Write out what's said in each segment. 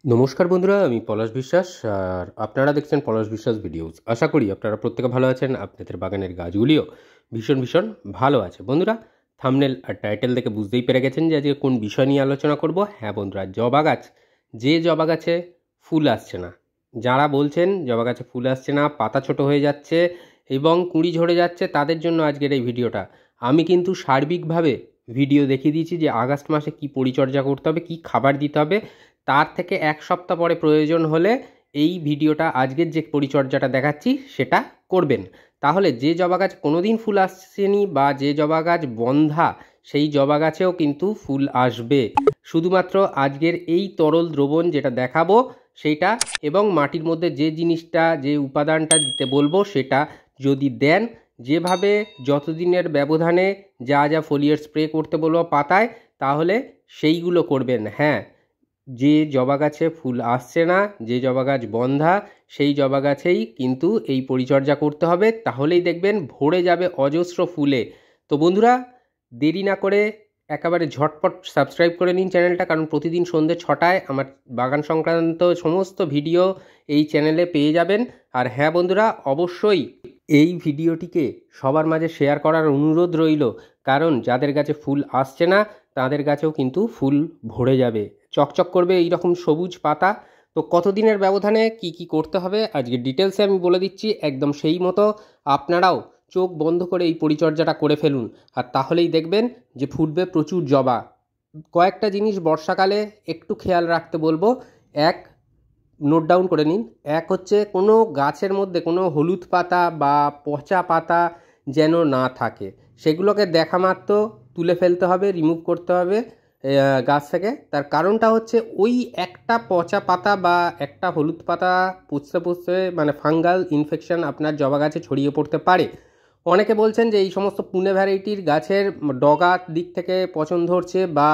নমস্কার বন্ধুরা, আমি পলাশ বিশ্বাস আর আপনারা দেখছেন পলাশ বিশ্বাস ভিডিওস। আশা করি আপনারা প্রত্যেকে ভালো আছেন, আপনাদের বাগানের গাছগুলিও ভীষণ ভীষণ ভালো আছে। বন্ধুরা, থাম্বনেল আর টাইটেল দেখে বুঝতেই পেরে গেছেন যে আজকে কোন বিষয় নিয়ে আলোচনা করব। হ্যাঁ বন্ধুরা, জবা গাছ, যে জবা গাছে ফুল আসছে না, যারা বলছেন জবা গাছে ফুল আসছে না, পাতা ছোট হয়ে যাচ্ছে এবং কুঁড়ি ঝরে যাচ্ছে, তাদের জন্য আজকের এই ভিডিওটা। আমি কিন্তু সার্বিকভাবে ভিডিও দেখিয়ে দিয়েছি যে আগস্ট মাসে কি পরিচর্যা করতে হবে, কি খাবার দিতে হবে। তার থেকে এক সপ্তাহ পরে প্রয়োজন হলে এই ভিডিওটা, আজকের যে পরিচর্যাটা দেখাচ্ছি সেটা করবেন। তাহলে যে জবা গাছ কোনো দিন ফুল আসছেনি বা যে জবা গাছ বন্ধা, সেই জবা গাছেও কিন্তু ফুল আসবে। শুধুমাত্র আজকের এই তরল দ্রবণ যেটা দেখাবো সেইটা, এবং মাটির মধ্যে যে জিনিসটা, যে উপাদানটা দিতে বলবো সেটা যদি দেন, যেভাবে যতদিনের ব্যবধানে যা যা ফোলিয়ার স্প্রে করতে বলবো পাতায়, তাহলে সেইগুলো করবেন। হ্যাঁ, যে জবা গাছে ফুল আসছে না, যে জবা গাছ বন্ধা, সেই জবা গাছেই কিন্তু এই পরিচর্যা করতে হবে। তাহলেই দেখবেন ভরে যাবে অজস্র ফুলে। তো বন্ধুরা, দেরি না করে একেবারে ঝটপট সাবস্ক্রাইব করে নিন চ্যানেলটা, কারণ প্রতিদিন সন্ধ্যে 6টায় আমার বাগান সংক্রান্ত সমস্ত ভিডিও এই চ্যানেলে পেয়ে যাবেন। আর হ্যাঁ বন্ধুরা, অবশ্যই এই ভিডিওটিকে সবার মাঝে শেয়ার করার অনুরোধ রইল, কারণ যাদের গাছে ফুল আসছে না তাদের গাছেও কিন্তু ফুল ভরে যাবে, চকচক করবে এই রকম সবুজ পাতা। তো কতদিনের ব্যবধানে কি কি করতে হবে আজকে ডিটেলসে আমি বলে দিচ্ছি, একদম সেই মতো আপনারাও চোখ বন্ধ করে এই পরিচর্যাটা করে ফেলুন, আর তাহলেই দেখবেন যে ফুটবে প্রচুর জবা। কয়েকটা জিনিস বর্ষাকালে একটু খেয়াল রাখতে বলবো। এক, নোট ডাউন করে নিন। এক হচ্ছে, কোনো গাছের মধ্যে কোনো হলুদ পাতা বা পচা পাতা যেন না থাকে, সেগুলোকে দেখা মাত্র তুলে ফেলতে হবে, রিমুভ করতে হবে গাছ থেকে। তার কারণটা হচ্ছে, ওই একটা পচা পাতা বা একটা হলুদ পাতা পুষতে পুষতে মানে ফাঙ্গাল ইনফেকশন আপনার জবা গাছে ছড়িয়ে পড়তে পারে। অনেকে বলছেন যে এই সমস্ত পুনে ভ্যারাইটির গাছের ডগার দিক থেকে পচন ধরছে বা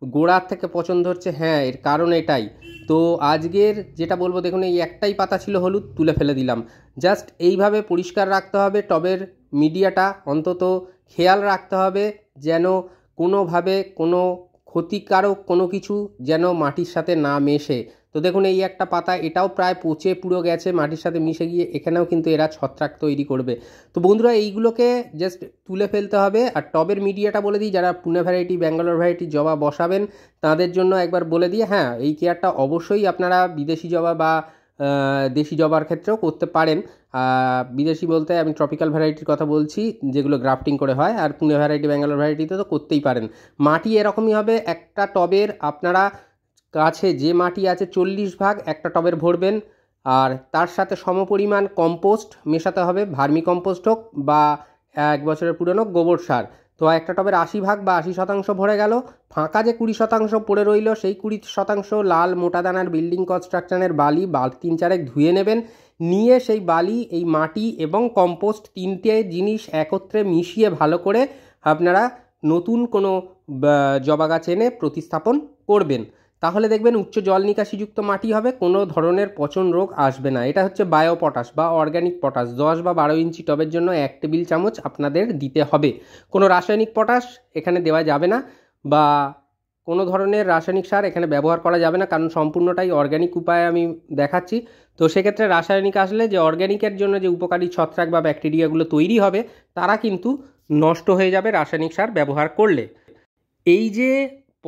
গোড়ার থেকে পচন ধরছে। হ্যাঁ, এর কারণ এটাই। তো আজকের যেটা বলবো, দেখুন এই একটাই পাতা ছিল হলুদ, তুলে ফেলে দিলাম। জাস্ট এইভাবে পরিষ্কার রাখতে হবে টবের মিডিয়াটা, অন্তত খেয়াল রাখতে হবে যেন কোনোভাবে কোনো ক্ষতিকারক কোনো কিছু যেন মাটির সাথে না মেশে। তো দেখুন এই একটা পাতা, এটাও প্রায় পচে পুরো গেছে মাটির সাথে মিশে গিয়ে, এখানেও কিন্তু এরা ছত্রাক তৈরি করবে। তো বন্ধুরা, এইগুলোকে জাস্ট তুলে ফেলতে হবে। আর টবের মিডিয়াটা বলে দিই, যারা পুনে ভ্যারাইটি, ব্যাঙ্গালোর ভ্যারাইটি জবা বসাবেন তাদের জন্য একবার বলে দিয়ে, হ্যাঁ এই কেয়ারটা অবশ্যই আপনারা বিদেশি জবা বা দেশি জবার ক্ষেত্রেও করতে পারেন। বিদেশি বলতে আমি ট্রপিক্যাল ভ্যারাইটির কথা বলছি, যেগুলো গ্রাফটিং করে হয়। আর পুনে ভ্যারাইটি, ব্যাঙ্গালোর ভ্যারাইটিতে তো করতেই পারেন। মাটি এরকমই হবে, একটা টবের আপনারা কাছে যে মাটি আছে 40 ভাগ একটা টবের ভরবেন, আর তার সাথে সমপরিমাণ কম্পোস্ট মেশাতে হবে, ভার্মি কম্পোস্ট হোক বা 1 বছরের পুরনো গোবর সার। তো একটা টবের 80 ভাগ বা 80% ভরে গেল। ফাঁকা যে 20% পড়ে রইল, সেই 20% লাল মোটা দানার বিল্ডিং কনস্ট্রাকশনের বালি 3-4 ধুয়ে নেবেন। নিয়ে সেই বালি, এই মাটি এবং কম্পোস্ট, তিনটে জিনিস একত্রে মিশিয়ে ভালো করে আপনারা নতুন কোনো জবা গাছ এনে প্রতিস্থাপন করবেন। তাহলে দেখবেন উচ্চ জল নিকাশিযুক্ত মাটি হবে, কোনো ধরনের পচন রোগ আসবে না। এটা হচ্ছে বায়ো পটাশ বা অর্গ্যানিক পটাশ। 10 বা 12 ইঞ্চি টবের জন্য 1 টেবিল চামচ আপনাদের দিতে হবে। কোনো রাসায়নিক পটাশ এখানে দেওয়া যাবে না, বা কোনো ধরনের রাসায়নিক সার এখানে ব্যবহার করা যাবে না, কারণ সম্পূর্ণটাই অর্গ্যানিক উপায়ে আমি দেখাচ্ছি। তো সেক্ষেত্রে রাসায়নিক আসলে যে অর্গ্যানিকের জন্য যে উপকারী ছত্রাক বা ব্যাকটেরিয়াগুলো তৈরি হবে, তারা কিন্তু নষ্ট হয়ে যাবে রাসায়নিক সার ব্যবহার করলে। এই যে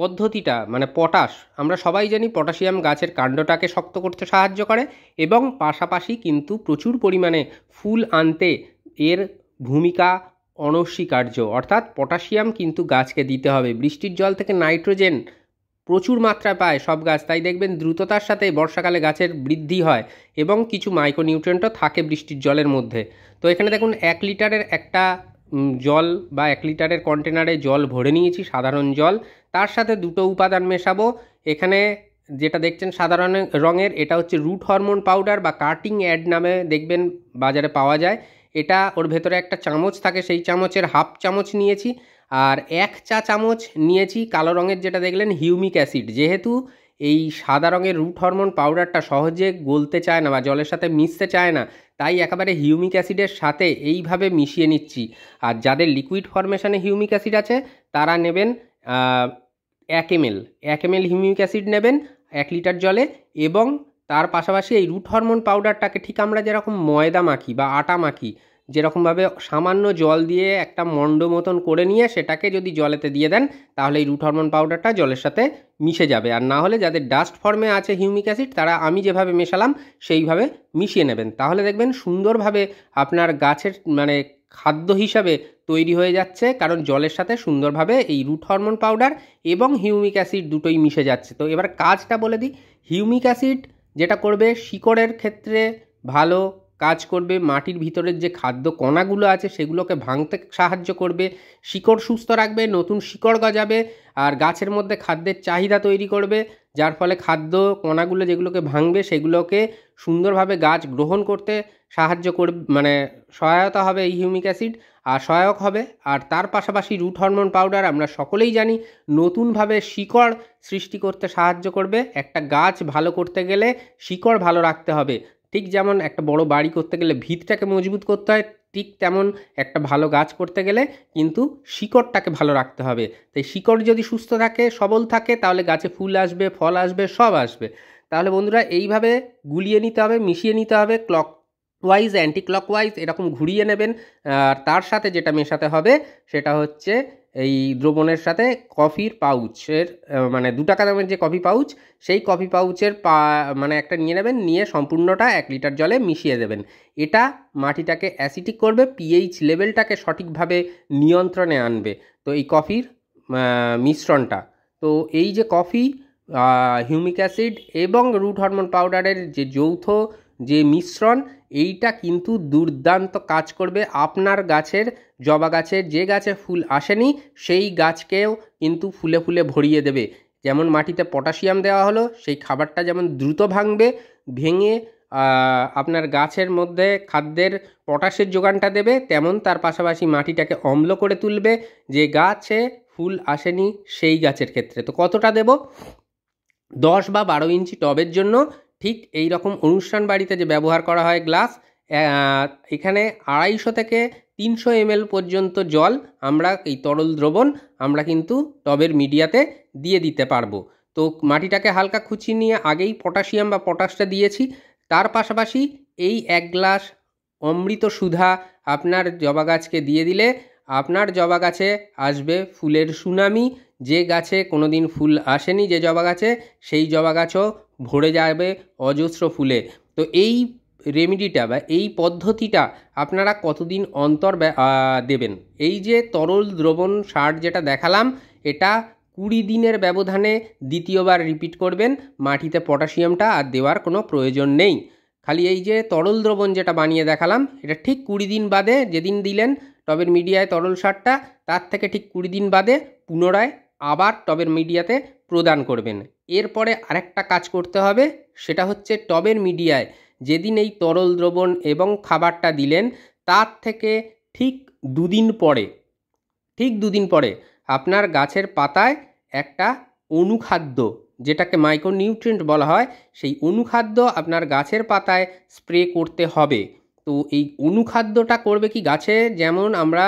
পদ্ধতিটা, মানে পটাশ, আমরা সবাই জানি পটাশিয়াম গাছের কাণ্ডটাকে শক্ত করতে সাহায্য করে, এবং পাশাপাশি কিন্তু প্রচুর পরিমাণে ফুল আনতে এর ভূমিকা অনস্বীকার্য। অর্থাৎ পটাশিয়াম কিন্তু গাছকে দিতে হবে। বৃষ্টির জল থেকে নাইট্রোজেন প্রচুর মাত্রায় পায় সব গাছ, তাই দেখবেন দ্রুততার সাথে বর্ষাকালে গাছের বৃদ্ধি হয়, এবং কিছু মাইক্রোনিউট্রিয়েন্টও থাকে বৃষ্টির জলের মধ্যে। তো এখানে দেখুন 1 লিটারের একটা জল বা 1 লিটারের কন্টেনারে জল ভরে নিয়েছি, সাধারণ জল। তার সাথে দুটো উপাদান মেশাবো। এখানে যেটা দেখছেন সাধারণ রঙের, এটা হচ্ছে রুট হরমোন পাউডার বা কাটিং অ্যাড নামে দেখবেন বাজারে পাওয়া যায়। এটা, ওর ভেতরে একটা চামচ থাকে, সেই চামচের হাফ চামচ নিয়েছি। আর 1 চা চামচ নিয়েছি কালো রঙের, যেটা দেখলেন হিউমিক অ্যাসিড। যেহেতু এই সাদা রঙের রুট হরমোন পাউডারটা সহজে গলতে চায় না বা জলের সাথে মিশতে চায় না, তাই একেবারে হিউমিক অ্যাসিডের সাথে এইভাবে মিশিয়ে নিচ্ছি। আর যাদের লিকুইড ফরমেশনে হিউমিক অ্যাসিড আছে, তারা নেবেন 1 ml হিউমিক অ্যাসিড নেবেন। 1 লিটার জলে, এবং তার পাশাপাশি এই রুট হরমোন পাউডারটাকে ঠিক আমরা যেরকম ময়দা মাখি বা আটা মাখি, যেরকমভাবে সামান্য জল দিয়ে একটা মণ্ড মতন করে নিয়ে সেটাকে যদি জলেতে দিয়ে দেন, তাহলে এই রুট হরমোন পাউডারটা জলের সাথে মিশে যাবে। আর না হলে যাদের ডাস্ট ফর্মে আছে হিউমিক অ্যাসিড, তারা আমি যেভাবে মেশালাম সেইভাবে মিশিয়ে নেবেন। তাহলে দেখবেন সুন্দরভাবে আপনার গাছের মানে খাদ্য হিসাবে তৈরি হয়ে যাচ্ছে, কারণ জলের সাথে সুন্দরভাবে এই রুট হরমোন পাউডার এবং হিউমিক অ্যাসিড দুটোই মিশে যাচ্ছে। তো এবার কাজটা বলে দিই। হিউমিক অ্যাসিড যেটা করবে, শিকড়ের ক্ষেত্রে ভালো কাজ করবে, মাটির ভিতরের যে খাদ্য কণাগুলো আছে সেগুলোকে ভাঙতে সাহায্য করবে, শিকড় সুস্থ রাখবে, নতুন শিকড় গজাবে, আর গাছের মধ্যে খাদ্যের চাহিদা তৈরি করবে, যার ফলে খাদ্য কণাগুলো যেগুলোকে ভাঙবে সেগুলোকে সুন্দরভাবে গাছ গ্রহণ করতে সাহায্য করবে, মানে সহায়তা হবে এই হিউমিক অ্যাসিড, আর সহায়ক হবে। আর তার পাশাপাশি রুট হরমোন পাউডার আমরা সকলেই জানি নতুনভাবে শিকড় সৃষ্টি করতে সাহায্য করবে। একটা গাছ ভালো করতে গেলে শিকড় ভালো রাখতে হবে। ঠিক যেমন একটা বড় বাড়ি করতে গেলে ভিতটাকে মজবুত করতে হয়, ঠিক তেমন একটা ভালো গাছ করতে গেলে কিন্তু শিকড়টাকে ভালো রাখতে হবে। তাই শিকড় যদি সুস্থ থাকে, সবল থাকে, তাহলে গাছে ফুল আসবে, ফল আসবে, সব আসবে। তাহলে বন্ধুরা এইভাবে গুলিয়ে নিতে হবে, মিশিয়ে নিতে হবে, ক্লকওয়াইজ অ্যান্টি ক্লকওয়াইজ এরকম ঘুরিয়ে নেবেন। আর তার সাথে যেটা মেশাতে হবে সেটা হচ্ছে এই দ্রবণের সাথে কফির পাউচের, মানে 2 টাকা দামের যে কফি পাউচ, সেই কফি পাউচের মানে একটা নিয়ে নেবেন, নিয়ে সম্পূর্ণটা 1 লিটার জলে মিশিয়ে দেবেন। এটা মাটিটাকে অ্যাসিডিক করবে, পিএইচ লেভেলটাকে সঠিকভাবে নিয়ন্ত্রণে আনবে। তো এই কফির মিশ্রণটা, তো এই যে কফি, হিউমিক অ্যাসিড এবং রুট হরমোন পাউডারের যে যৌথ যে মিশ্রণ, এইটা কিন্তু দুর্দান্ত কাজ করবে আপনার গাছের, জবা গাছের যে গাছে ফুল আসেনি সেই গাছকেও কিন্তু ফুলে ফুলে ভরিয়ে দেবে। যেমন মাটিতে পটাশিয়াম দেওয়া হলো, সেই খাবারটা যেমন দ্রুত ভেঙে আপনার গাছের মধ্যে খাদ্যের পটাশের যোগানটা দেবে, তেমন তার পাশাপাশি মাটিটাকে অম্ল করে তুলবে যে গাছে ফুল আসেনি সেই গাছের ক্ষেত্রে। তো কতটা দেব? 10 বা 12 ইঞ্চি টবের জন্য ঠিক এই রকম অনুষ্ঠান বাড়িতে যে ব্যবহার করা হয় গ্লাস, এখানে 250 থেকে 300 ml পর্যন্ত জল আমরা এই তরল দ্রবণ আমরা কিন্তু টবের মিডিয়াতে দিয়ে দিতে পারবো। তো মাটিটাকে হালকা খুঁচিয়ে নিয়ে আগেই পটাশিয়াম বা পটাশটা দিয়েছি, তার পাশাপাশি এই 1 গ্লাস অমৃত সুধা আপনার জবা গাছকে দিয়ে দিলে আপনার জবা গাছে আসবে ফুলের সুনামি। যে গাছে কোনো দিন ফুল আসেনি যে জবা গাছে, সেই জবা গাছও ভরে যাবে অজস্র ফুলে। তো এই রেমেডিটা বা এই পদ্ধতিটা আপনারা কতদিন অন্তর দেবেন? এই যে তরল দ্রবণ সার যেটা দেখালাম, এটা 20 দিনের ব্যবধানে দ্বিতীয়বার রিপিট করবেন। মাটিতে পটাশিয়ামটা আর দেওয়ার কোনো প্রয়োজন নেই। খালি এই যে তরল দ্রবণ যেটা বানিয়ে দেখালাম, এটা ঠিক 20 দিন বাদে, যেদিন দিলেন টবের মিডিয়ায় তরল সারটা, তার থেকে ঠিক 20 দিন বাদে পুনরায় আবার টবের মিডিয়াতে প্রদান করবেন। এরপরে আরেকটা কাজ করতে হবে, সেটা হচ্ছে টবের মিডিয়ায় যেদিন এই তরল দ্রবণ এবং খাবারটা দিলেন, তার থেকে ঠিক 2 দিন পরে আপনার গাছের পাতায় একটা অনুখাদ্য, যেটাকে মাইক্রোনিউট্রিয়েন্ট বলা হয়, সেই অনুখাদ্য আপনার গাছের পাতায় স্প্রে করতে হবে। তো এই অনুখাদ্যটা করবে কি, গাছে যেমন আমরা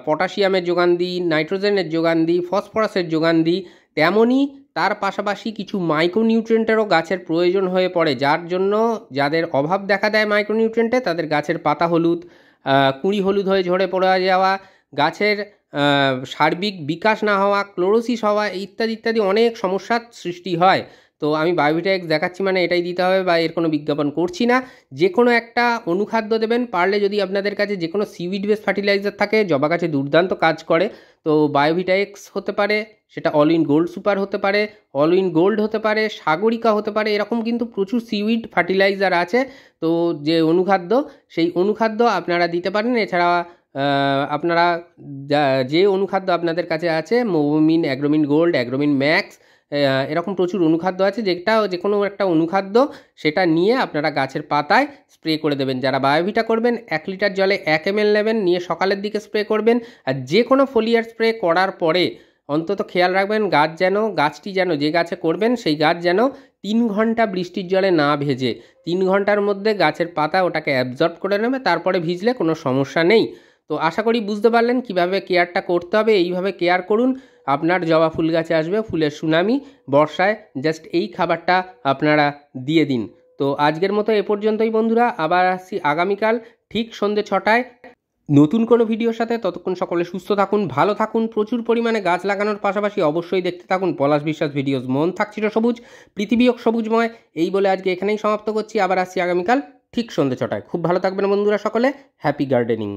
পটাশিয়ামের যোগান দিই, নাইট্রোজেনের যোগান দিই, ফসফরাসের যোগান দিই, তেমনই তার পাশাপাশি কিছু মাইক্রোনিউট্রিয়েন্টেরও গাছের প্রয়োজন হয়ে পড়ে, যার জন্য যাদের অভাব দেখা দেয় মাইক্রোনিউট্রিয়েন্টে, তাদের গাছের পাতা হলুদ, কুঁড়ি হলুদ হয়ে ঝরে পড়ে যাওয়া, গাছের সার্বিক বিকাশ না হওয়া, ক্লোরোসিস হওয়া, ইত্যাদি ইত্যাদি অনেক সমস্যার সৃষ্টি হয়। তো আমি বায়োভিটা এক্স দেখাচ্ছি মানে এটাই দিতে হবে, বা এর কোনো বিজ্ঞাপন করছি না। যে কোনো একটা অনুখাদ্য দেবেন, পারলে যদি আপনাদের কাছে যে কোনো সিউইড বেস ফার্টিলাইজার থাকে, জবা গাছে দুর্দান্ত কাজ করে। তো বায়োভিটা এক্স হতে পারে, সেটা অল ইন গোল্ড সুপার হতে পারে, অল ইন গোল্ড হতে পারে, সাগরিকা হতে পারে, এরকম কিন্তু প্রচুর সিউইড ফার্টিলাইজার আছে। তো যে অনুখাদ্য, সেই অনুখাদ্য আপনারা দিতে পারেন। এছাড়া আপনারা যে অনুখাদ্য আপনাদের কাছে আছে, মোবোমিন, অ্যাগ্রোমিন গোল্ড, অ্যাগ্রোমিন ম্যাক্স, এরকম প্রচুর অনুখাদ্য আছে, যেটা যে কোনো একটা অনুখাদ্য সেটা নিয়ে আপনারা গাছের পাতায় স্প্রে করে দেবেন। যারা বায়োভিটা করবেন 1 লিটার জলে 1 ml নেবেন, নিয়ে সকালের দিকে স্প্রে করবেন। আর যে কোনো ফোলিয়ার স্প্রে করার পরে অন্তত খেয়াল রাখবেন গাছটি যেন, যে গাছে করবেন সেই গাছ যেন 3 ঘন্টা বৃষ্টির জলে না ভেজে, 3 ঘন্টার মধ্যে গাছের পাতা ওটাকে অ্যাবজর্ব করে নেবে, তারপরে ভিজলে কোনো সমস্যা নেই। তো আশা করি বুঝতে পারলেন কিভাবে কেয়ারটা করতে হবে। এইভাবে কেয়ার করুন, আপনার জবা ফুল গাছে আসবে ফুলের সুনামি। বর্ষায় জাস্ট এই খাবারটা আপনারা দিয়ে দিন। তো আজকের মতো এ পর্যন্তই বন্ধুরা, আবার আসছি আগামীকাল ঠিক সন্ধ্যে 6টায় নতুন কোনো ভিডিওর সাথে। ততক্ষণ সকলে সুস্থ থাকুন, ভালো থাকুন, প্রচুর পরিমাণে গাছ লাগানোর পাশাপাশি অবশ্যই দেখতে থাকুন পলাশ বিশ্বাস ভিডিওস। মন থাকছিল সবুজ, পৃথিবী হোক সবুজময়, এই বলে আজকে এখানেই সমাপ্ত করছি। আবার আসছি আগামীকাল ঠিক সন্ধ্যে 6টায়। খুব ভালো থাকবেন বন্ধুরা সকলে। Happy gardening.